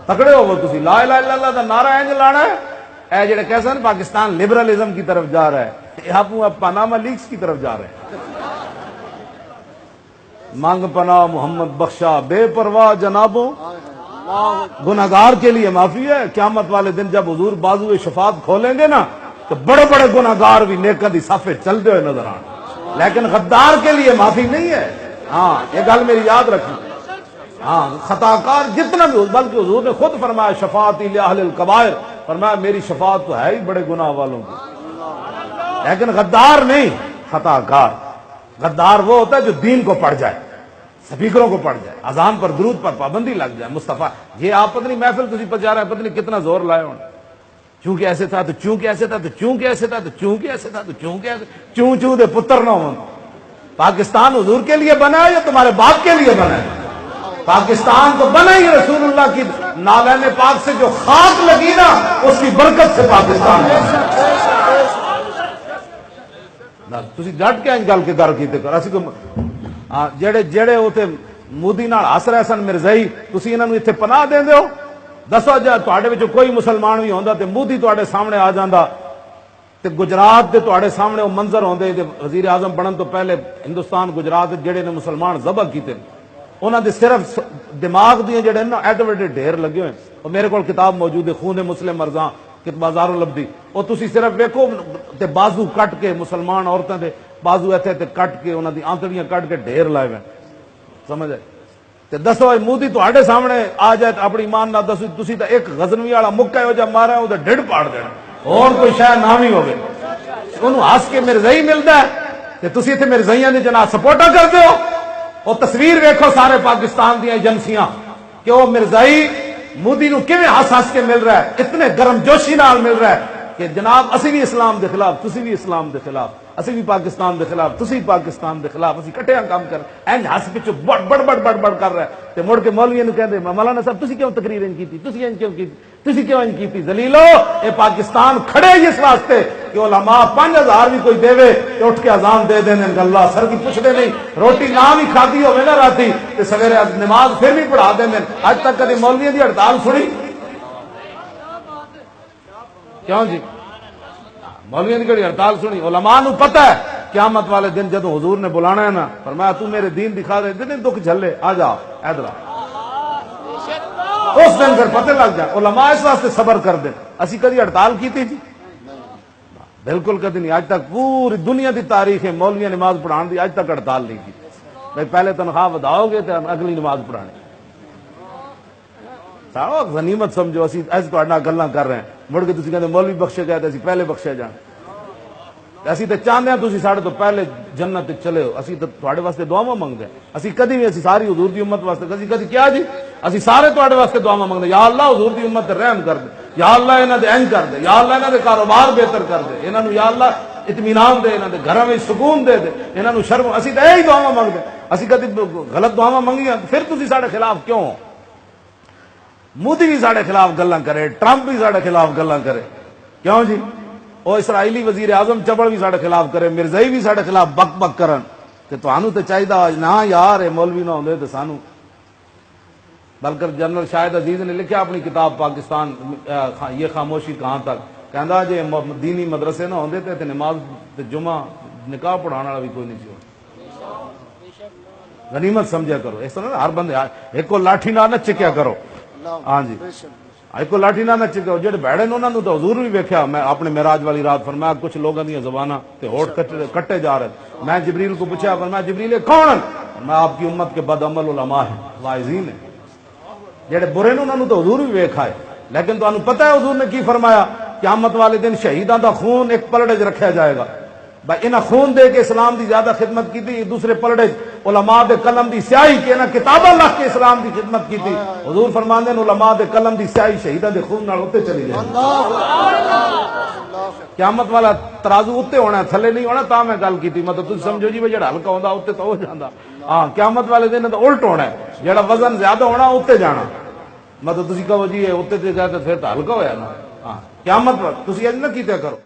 تکڑے ہو تسی لا الہ الا اللہ دا نعرہ انج لانا ہے. اے جڑے کہتے ہیں پاکستان لبرلزم کی طرف جا رہا ہے, آپ پاناما لیکس کی طرف جا رہے ہیں. مانگ پناہ محمد بخشا بے پرواہ جنابوں, گناہگار کے لیے معافی ہے. قیامت والے دن جب حضور بازو شفاعت کھولیں گے نا تو بڑے بڑے گناہگار بھی نیکاں دی صفے چلتے ہوئے نظر آنے, لیکن غدار کے لیے معافی نہیں ہے. ہاں یہ گل میری یاد رکھیں. ہاں خطا کار جتنا بھی, بلکہ حضور نے خود فرمایا شفاعتی لاہل الکبائر, فرمایا میری شفاعت تو ہے ہی بڑے گناہ والوں کی, لیکن غدار نہیں, خطا کار. غدار وہ ہوتا ہے جو دین کو پڑھ جائے, سپیکروں کو پڑھ جائے, اذان پر درود پر پابندی لگ جائے. مصطفیٰ یہ آپ پتہ نہیں محفل تسی پہنچا رہے ہیں, پتہ نہیں کتنا زور لائے ہونے. چونکہ ایسے تھا تو چونکہ ایسے تھا تو چونکہ ایسے تھا تو چونکہ ایسے تھا تو چونکہ ایسے, چوں چوں دے پتر نہ ہوں. پاکستان حضور کے لیے بنا ہے یا تمہارے باپ کے لیے بنا ہے؟ پاکستان تو بنا ہی رسول اللہ کی نالین پاک سے جو خاک لگی نا اس کی برکت سے پاکستان بنا. تسی ڈٹ کے انج گل کے گر کیتے کر. اسی کو جڑے اوتے مودی نال ہس رہے سن مرزائی, تسی انہاں نوں ایتھے پناہ دیندے ہو؟ دسو جے تواڈے وچ کوئی مسلمان بھی ہوندا تے مودی تواڈے سامنے آ جاندا تے گجرات دے تواڈے سامنے وہ منظر ہوندے تے وزیر اعظم بنن تو پہلے ہندوستان گجرات جڑے نے مسلمان ذبح کیتے, انہاں دے صرف دماغ دیاں جڑے نا ایڈے وڈے ڈھیر لگے ہوئے. اور میرے کول کتاب موجود ہے خون مسلم ارزاں بازار العبدی, اور تسی صرف ویکھو تے بازو کٹ کے مسلمان عورتاں دے بازو ایتھے تے کٹ کے انہاں دی آنتڑیاں کٹ کے ڈھیر لائے ہوئے. سمجھ آئے؟ تے دسو مودی تواڈے سامنے آ جائے اپنی ایمان نال دسو, تسی تے ایک غزنوی والا مکہ ہو جا مارا او تے ڈھڈ پاڑ دینا, اور کوئی شے نہ ہی ہوے. انہوں ہس کے مرزائی ملدا ہے تے تسی ایتھے مرزائیاں دی جناب سپورٹا کردے ہو. اور تصویر ویکھو سارے پاکستان دی ایجنسیاں کہ وہ مرزائی مودی نو کیویں ہس ہس کے مل رہا ہے, اتنے گرم جوشی نال مل رہا ہے کہ جناب اسی بھی اسلام دے خلاف, تسی بھی اسلام دے خلاف, اسی بھی پاکستان دے خلاف, تسی پاکستان دے خلاف, اسی کٹھے کام کر اینج ہس پچھو بڑ بڑ کر رہا ہے. تے مڑ کے مولویوں نوں کہندے مولانا صاحب تسی کیوں تقریر انج کیتی, تسی انج کیوں کیتی, تسی کیوں انج کیتی؟ ذلیلو اے پاکستان کھڑے اس واسطے کہ علماء 5000 بھی کوئی دے تے اٹھ کے اذان دے دین, اللہ سر کی پوچھتے نہیں, روٹی نہ بھی کھادی ہوے نا راتی تے سویرے نماز پھر بھی پڑھا دین. اج تک کبھی مولویوں دی ہڑتال سنی؟ کیوں جی مولویوں کی کڑی ہڑتال سنی؟ علماء نو پتہ ہے قیامت والے دن جدوں حضور نے بلانا ہے نا, فرمایا تو میرے دین دکھا دے, دن دکھ جھلے آ جا ادھر, اس دن پھر پتہ لگ جائے. علماء اس واسطے صبر کر دیں. اسی کدی ہڑتال کی تھی جی؟ بالکل کدی نہیں. اج تک پوری دنیا دی تاریخ ہے مولویاں نماز پڑھان دی اج تک ہڑتال نہیں کی. بھائی پہلے تنخواہ وداؤ گے تو اگلی نماز پڑھانی. سارا غنیمت سمجھو, اسی ایسے تہاڈے نال گلاں کر رہے ہیں, مڑ کے تسی کہندے مولوی بخشے گئے تے اسی پہلے بخشے جان. اسی تے چاہندے ہیں تسی ساڈے تو پہلے جنت چلے ہو, اسی تے تہاڈے واسطے دعاواں منگدے ہیں. اسی کدی بھی اسی ساری حضور دی امت واسطے کدی کیا جی اسی سارے تہاڈے واسطے دعاواں منگدے, یا اللہ حضور دی امت تے رحم کر دے, یا اللہ انہاں دے انج کر دے, یا اللہ انہاں دے کاروبار بہتر کر دے, انہاں نو یا اللہ اطمینان دے, انہاں دے گھراں وچ سکون دے دے, انہاں نو شرم. اسی تے یہی دعاواں منگدے. اسی کدی غلط دعاواں منگیاں پھر تسی ساڈے خلاف کیوں ہو؟ مودی بھی ساڈے خلاف گلاں کرے, ٹرمپ بھی ساڈے خلاف گلاں کرے, کیوں جی؟ وہ اسرائیلی وزیر اعظم چبڑ بھی ساڈے خلاف کرے, مرزائی بھی ساڈے خلاف بک بک کرن, کہ تانوں تے چاہیے نہ یار اے مولوی نہ ہوندے تے سانو. بلکہ جنرل شاہد عزیز نے لکھا اپنی کتاب پاکستان یہ خاموشی کہاں تک, کہندا جے دینی مدرسے نہ ہوندے تے نماز تے جمعہ نکاح پڑھانے والا بھی کوئی نہیں سی. غنیمت سمجھا کرو. اس طرح ہر بندے ایک کو لاٹھی نہ چکیا کرو. ہاں جی ایک کو لاٹھی نہ چکو. جڑے بھڑے نے انہاں نوں تو حضور بھی ویکھیا. میں اپنے معراج والی رات فرمایا کچھ لوگاں دی زباناں تے ہونٹ کٹے جا رہے. میں جبریل کو پوچھا, فرمایا جبریل کون؟ میں آپ کی امت کے بد عمل علماء ہیں, واعظین ہیں. جڑے برے نے انہاں نوں تو حضور بھی ویکھا ہے, لیکن تانوں پتہ ہے حضور نے کی فرمایا؟ قیامت والے دن شہیداں دا خون ایک پلڑے 'چ رکھیا جائے گا. بھائی انہاں خون دے کے اسلام دی زیادہ خدمت کی تھی, دوسرے پلڑے علماء دے قلم دی سیاہی کے انہاں کتاباں لکھ کے اسلام دی خدمت کی تھی. حضور فرماندے ہیں علماء دے قلم دی سیاہی شہیداں دے خون نال اوتے چلی جائے. قیامت والا ترازو اوتے ہونا ہے, تھلے نہیں ہونا. تا میں گل کیتی, مطلب تسی سمجھو جی جڑا ہلکا ہوندا اوتے تو ہو جاندا. ہاں قیامت والے دن تو الٹ ہونا ہے, جڑا وزن زیادہ ہونا اوتے جانا. مطلب تسی کہو جی اوتے تے گئے تے پھر تو ہلکا ہویا نا. ہاں قیامت تسی انج نہ کیتے کرو.